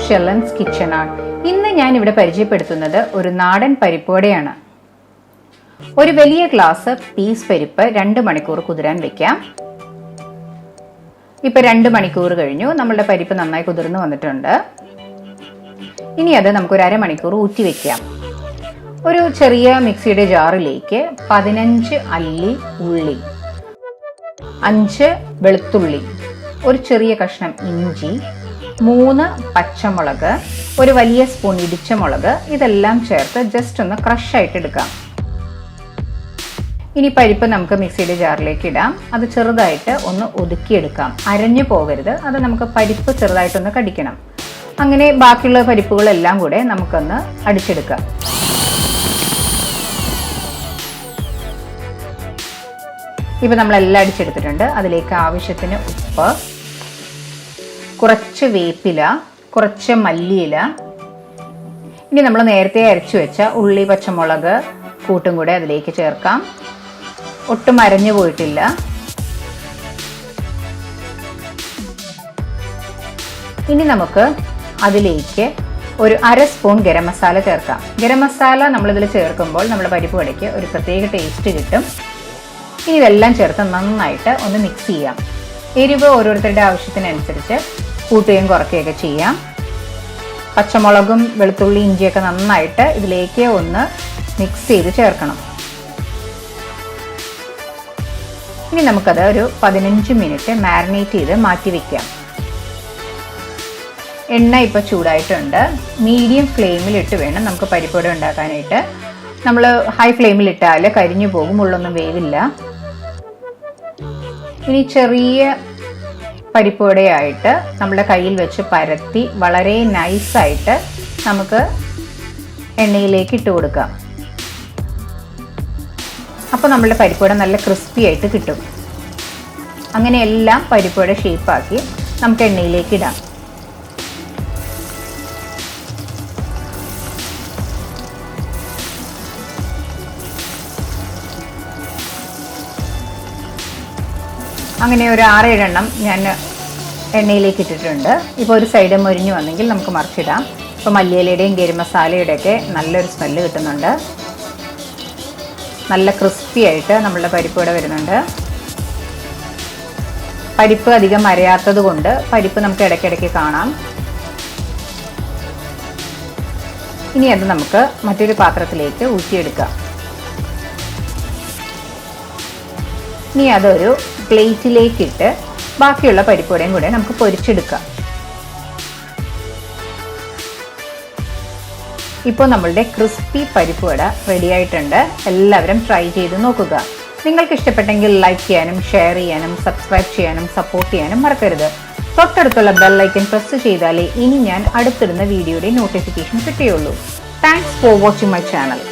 ഷെലൻസ് kitchen ആണ്. ഇന്ന് ഞാൻ ഇവിടെ പരിചയപ്പെടുത്തുന്നത് ഒരു നാടൻ പരിപ്പ് വടയാണ്. ഒരു വലിയ ഗ്ലാസ് പീസ് പരിപ്പ് 2 മണിക്കൂർ കുതിരാൻ വെക്കാം. ഇപ്പൊ 2 മണിക്കൂർ കഴിഞ്ഞു. നമ്മളുടെ പരിപ്പ് നന്നായി കുതിർന്നു വന്നിട്ടുണ്ട്. ഇനി അത് നമുക്ക് ഒരു അരമണിക്കൂർ ഊറ്റി വെക്കാം. ഒരു ചെറിയ മിക്സിയുടെ ജാറിലേക്ക് 15 അല്ലി ഉള്ളി, 5 വെളുത്തുള്ളി, ഒരു ചെറിയ കഷ്ണം ഇഞ്ചി, 3 പച്ചമുളക്, ഒരു വലിയ സ്പൂൺ ഇടിച്ച മുളക്, ഇതെല്ലാം ചേർത്ത് ജസ്റ്റ് ഒന്ന് ക്രഷ് ആയിട്ട് എടുക്കാം. ഇനി പരിപ്പ് നമുക്ക് മിക്സിയുടെ ജാറിലേക്ക് ഇടാം. അത് ചെറുതായിട്ട് ഒന്ന് ഒതുക്കിയെടുക്കാം. അരഞ്ഞു പോകരുത്. അത് നമുക്ക് പരിപ്പ് ചെറുതായിട്ടൊന്ന് കടിക്കണം. അങ്ങനെ ബാക്കിയുള്ള പരിപ്പുകളെല്ലാം കൂടെ നമുക്കൊന്ന് അടിച്ചെടുക്കാം. ഇപ്പൊ നമ്മളെല്ലാം അടിച്ചെടുത്തിട്ടുണ്ട്. അതിലേക്ക് ആവശ്യത്തിന് ഉപ്പ്, കുറച്ച് വേപ്പില, കുറച്ച് മല്ലിയില, ഇനി നമ്മൾ നേരത്തെ അരച്ചു വെച്ച ഉള്ളി പച്ചമുളക് കൂട്ടും കൂടെ അതിലേക്ക് ചേർക്കാം. ഒട്ടും അരഞ്ഞു പോയിട്ടില്ല. ഇനി നമുക്ക് അതിലേക്ക് ഒരു 1/2 സ്പൂൺ ഗരം മസാല ചേർക്കാം. ഗരം മസാല നമ്മളിതിൽ ചേർക്കുമ്പോൾ നമ്മുടെ പരിപ്പ് വടയ്ക്ക് ഒരു പ്രത്യേക ടേസ്റ്റ് കിട്ടും. ഇനി ഇതെല്ലാം ചേർത്ത് നന്നായിട്ട് ഒന്ന് മിക്സ് ചെയ്യാം. എരിവ് ഓരോരുത്തരുടെ ആവശ്യത്തിനനുസരിച്ച് കൂട്ടുകയും കുറയ്ക്കുകയൊക്കെ ചെയ്യാം. പച്ചമുളകും വെളുത്തുള്ളി ഇഞ്ചിയൊക്കെ നന്നായിട്ട് ഇതിലേക്ക് ഒന്ന് മിക്സ് ചെയ്ത് ചേർക്കണം. ഇനി നമുക്കത് ഒരു 15 മിനിറ്റ് മാരിനേറ്റ് ചെയ്ത് മാറ്റി വയ്ക്കാം. എണ്ണ ഇപ്പോൾ ചൂടായിട്ടുണ്ട്. മീഡിയം ഫ്ലെയിമിലിട്ട് വേണം നമുക്ക് പരിപ്പ് വട ഉണ്ടാക്കാനായിട്ട്. നമ്മൾ ഹൈ ഫ്ലെയിമിലിട്ടാൽ കരിഞ്ഞു പോകും, ഉള്ളൊന്നും വേവില്ല. ഇനി ചെറിയ പരിപ്പ് വടയായിട്ട് നമ്മുടെ കയ്യിൽ വെച്ച് പരത്തി വളരെ നൈസായിട്ട് നമുക്ക് എണ്ണയിലേക്ക് ഇട്ട് കൊടുക്കാം. അപ്പോൾ നമ്മളുടെ പരിപ്പ് വട നല്ല ക്രിസ്പി ആയിട്ട് കിട്ടും. അങ്ങനെ എല്ലാം പരിപ്പ് വട ഷേപ്പാക്കി നമുക്ക് എണ്ണയിലേക്ക് ഇടാം. അങ്ങനെ ഒരു 6-7 എണ്ണം ഞാൻ എണ്ണയിലേക്ക് ഇട്ടിട്ടുണ്ട്. ഇപ്പോൾ ഒരു സൈഡ് മൊരിഞ്ഞു വന്നെങ്കിൽ നമുക്ക് മറിച്ചിടാം. ഇപ്പോൾ മല്ലിയിലയുടെയും ഗരം മസാലയുടെയൊക്കെ നല്ലൊരു സ്മെല്ല് കിട്ടുന്നുണ്ട്. നല്ല ക്രിസ്പി ആയിട്ട് നമ്മളുടെ പരിപ്പ് വട വരുന്നുണ്ട്. പരിപ്പ് അധികം അരയാത്തത് കൊണ്ട് പരിപ്പ് നമുക്ക് ഇടയ്ക്കിടയ്ക്ക് കാണാം. ഇനി അത് നമുക്ക് മറ്റൊരു പാത്രത്തിലേക്ക് ഊറ്റിയെടുക്കാം. ഇനി അതൊരു പ്ലേറ്റിലേക്കിട്ട് ബാക്കിയുള്ള പരിപ്പുവടയും കൂടെ നമുക്ക് പൊരിച്ചെടുക്കാം. ഇപ്പോൾ നമ്മളുടെ ക്രിസ്പി പരിപ്പ് വട റെഡി ആയിട്ടുണ്ട്. എല്ലാവരും ട്രൈ ചെയ്ത് നോക്കുക. നിങ്ങൾക്ക് ഇഷ്ടപ്പെട്ടെങ്കിൽ ലൈക്ക് ചെയ്യാനും ഷെയർ ചെയ്യാനും സബ്സ്ക്രൈബ് ചെയ്യാനും സപ്പോർട്ട് ചെയ്യാനും മറക്കരുത്. തൊട്ടടുത്തുള്ള ബെൽ ഐക്കൺ പ്രസ് ചെയ്താലേ ഇനി ഞാൻ അടുത്തിടുന്ന വീഡിയോയുടെ നോട്ടിഫിക്കേഷൻ കിട്ടുകയുള്ളൂ. Thanks for watching my channel.